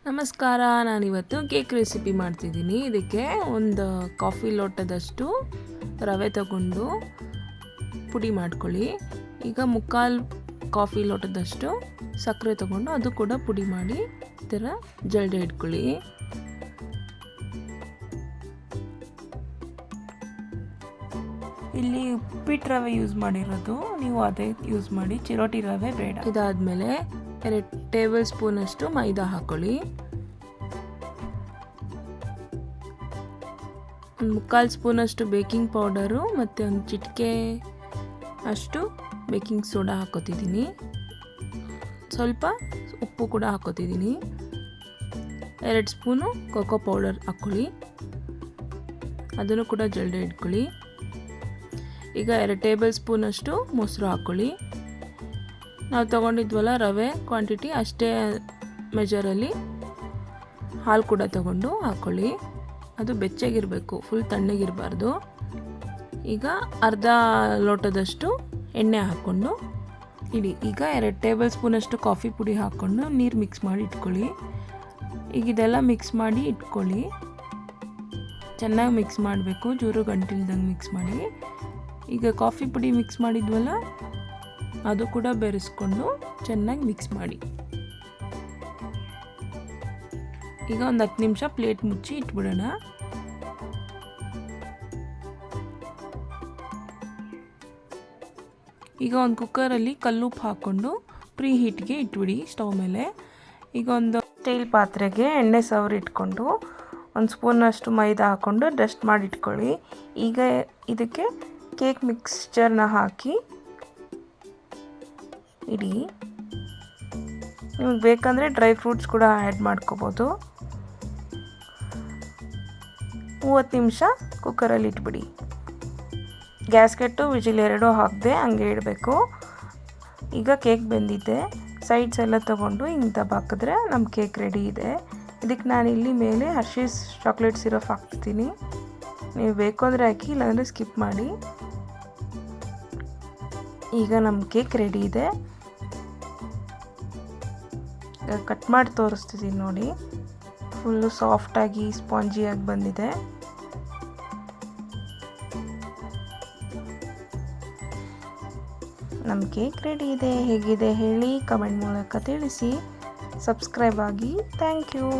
ನಮಸ್ಕಾರ. ನಾನಿವತ್ತು cake recipe ಮಾಡ್ತಿದ್ದೀನಿ. ಇದಕ್ಕೆ ಒಂದು ಕಾಫಿ ಲೋಟದಷ್ಟು ರವೆ ತಗೊಂಡು ಪುಡಿ ಮಾಡ್ಕೊಳ್ಳಿ. ಈಗ ಮುಕ್ಕಾಲು ಕಾಫಿ ಲೋಟದಷ್ಟು ಸಕ್ಕರೆ ತಗೊಂಡು ಅದು ಕೂಡ ಪುಡಿ ಮಾಡಿ ಈ ಥರ ಜಲ್ಡಿ ಇಟ್ಕೊಳ್ಳಿ. ಇಲ್ಲಿ ಉಪ್ಪಿಟ್ಟು ರವೆ ಯೂಸ್ ಮಾಡಿರೋದು, ನೀವು ಅದೇ ಯೂಸ್ ಮಾಡಿ, ಚಿರೋಟಿ ರವೆ ಬೇಡ. ಇದಾದಮೇಲೆ 2 ಟೇಬಲ್ ಸ್ಪೂನ್ ಅಷ್ಟು ಮೈದಾ ಹಾಕೊಳ್ಳಿ. ಒಂದು 3/4 ಸ್ಪೂನ್ ಅಷ್ಟು ಬೇಕಿಂಗ್ ಪೌಡರು ಮತ್ತು ಒಂದು ಚಿಟಿಕೆ ಅಷ್ಟು ಬೇಕಿಂಗ್ ಸೋಡಾ ಹಾಕೋತಿದ್ದೀನಿ. ಸ್ವಲ್ಪ ಉಪ್ಪು ಕೂಡ ಹಾಕೋತಿದ್ದೀನಿ. 2 ಸ್ಪೂನು ಕೋಕೋ ಪೌಡರ್ ಹಾಕ್ಕೊಳ್ಳಿ, ಅದನ್ನು ಕೂಡ ಜಲ್ದಿ ಇಟ್ಕೊಳ್ಳಿ. ಈಗ 2 ಟೇಬಲ್ ಸ್ಪೂನ್ ಅಷ್ಟು ಮೊಸರು ಹಾಕ್ಕೊಳ್ಳಿ. ನಾವು ತೊಗೊಂಡಿದ್ವಲ್ಲ ರವೆ ಕ್ವಾಂಟಿಟಿ ಅಷ್ಟೇ ಮೆಜರಲ್ಲಿ ಹಾಲು ಕೂಡ ತಗೊಂಡು ಹಾಕ್ಕೊಳ್ಳಿ. ಅದು ಬೆಚ್ಚಗಿರಬೇಕು, ಫುಲ್ ತಣ್ಣಗಿರಬಾರ್ದು. ಈಗ ಅರ್ಧ ಲೋಟದಷ್ಟು ಎಣ್ಣೆ ಹಾಕ್ಕೊಂಡು ಇಡಿ. ಈಗ 2 ಟೇಬಲ್ ಸ್ಪೂನಷ್ಟು ಕಾಫಿ ಪುಡಿ ಹಾಕ್ಕೊಂಡು ನೀರು ಮಿಕ್ಸ್ ಮಾಡಿ ಇಟ್ಕೊಳ್ಳಿ. ಈಗ ಇದೆಲ್ಲ ಮಿಕ್ಸ್ ಮಾಡಿ ಇಟ್ಕೊಳ್ಳಿ. ಚೆನ್ನಾಗಿ ಮಿಕ್ಸ್ ಮಾಡಬೇಕು, ಜೂರು ಗಂಟಿಲ್ದಂಗೆ ಮಿಕ್ಸ್ ಮಾಡಿ. ಈಗ ಕಾಫಿ ಪುಡಿ ಮಿಕ್ಸ್ ಮಾಡಿದ್ವಲ್ಲ ಅದು ಕೂಡ ಬೆರೆಸ್ಕೊಂಡು ಚೆನ್ನಾಗಿ ಮಿಕ್ಸ್ ಮಾಡಿ. ಈಗ ಒಂದು 10 ನಿಮಿಷ ಪ್ಲೇಟ್ ಮುಚ್ಚಿ ಇಟ್ಬಿಡೋಣ. ಈಗ ಒಂದು ಕುಕ್ಕರಲ್ಲಿ ಕಲ್ಲುಪ್ಪು ಹಾಕ್ಕೊಂಡು ಪ್ರೀ ಹೀಟ್ಗೆ ಇಟ್ಬಿಡಿ ಸ್ಟವ್ ಮೇಲೆ. ಈಗ ಒಂದು ಸ್ಟೀಲ್ ಪಾತ್ರೆಗೆ ಎಣ್ಣೆ ಸವರಿ ಇಟ್ಕೊಂಡು 1 ಸ್ಪೂನಷ್ಟು ಮೈದಾ ಹಾಕ್ಕೊಂಡು ಡಸ್ಟ್ ಮಾಡಿ ಇಟ್ಕೊಳ್ಳಿ. ಈಗ ಇದಕ್ಕೆ ಕೇಕ್ ಮಿಕ್ಸ್ಚರ್ನ ಹಾಕಿ ಇಡಿ. ನಿಮಗೆ ಬೇಕಂದರೆ ಡ್ರೈ ಫ್ರೂಟ್ಸ್ ಕೂಡ ಆ್ಯಡ್ ಮಾಡ್ಕೋಬೋದು. 30 ನಿಮಿಷ ಕುಕ್ಕರಲ್ಲಿ ಇಟ್ಬಿಡಿ. ಗ್ಯಾಸ್ಗೆಟ್ಟು ವಿಜಿಲ್ 2 ಹಾಕದೆ ಹಂಗೆ ಇಡಬೇಕು. ಈಗ ಕೇಕ್ ಬೆಂದಿದೆ. ಸೈಡ್ಸ್ ಎಲ್ಲ ತೊಗೊಂಡು ಹಿಂಗೆ ದಬಾಕಿದ್ರೆ ನಮ್ಮ ಕೇಕ್ ರೆಡಿ ಇದೆ. ಇದಕ್ಕೆ ನಾನಿಲ್ಲಿ ಮೇಲೆ ಹರ್ಷೀಸ್ ಚಾಕ್ಲೇಟ್ ಸಿರಪ್ ಹಾಕ್ತೀನಿ. ನೀವು ಬೇಕು ಅಂದರೆ ಹಾಕಿ, ಇಲ್ಲಾಂದರೆ ಸ್ಕಿಪ್ ಮಾಡಿ. ಈಗ ನಮ್ಮ ಕೇಕ್ ರೆಡಿ ಇದೆ. ಕಟ್ ಮಾಡಿ ತೋರಿಸ್ತಿದ್ದೀನಿ ನೋಡಿ. ಫುಲ್ಲು ಸಾಫ್ಟಾಗಿ ಸ್ಪಾಂಜಿಯಾಗಿ ಬಂದಿದೆ. ನಮ್ಮ ಕೇಕ್ ರೆಡಿ ಇದೆ. ಹೇಗಿದೆ ಹೇಳಿ ಕಮೆಂಟ್ ಮೂಲಕ ತಿಳಿಸಿ. ಸಬ್ಸ್ಕ್ರೈಬ್ ಆಗಿ. Thank you.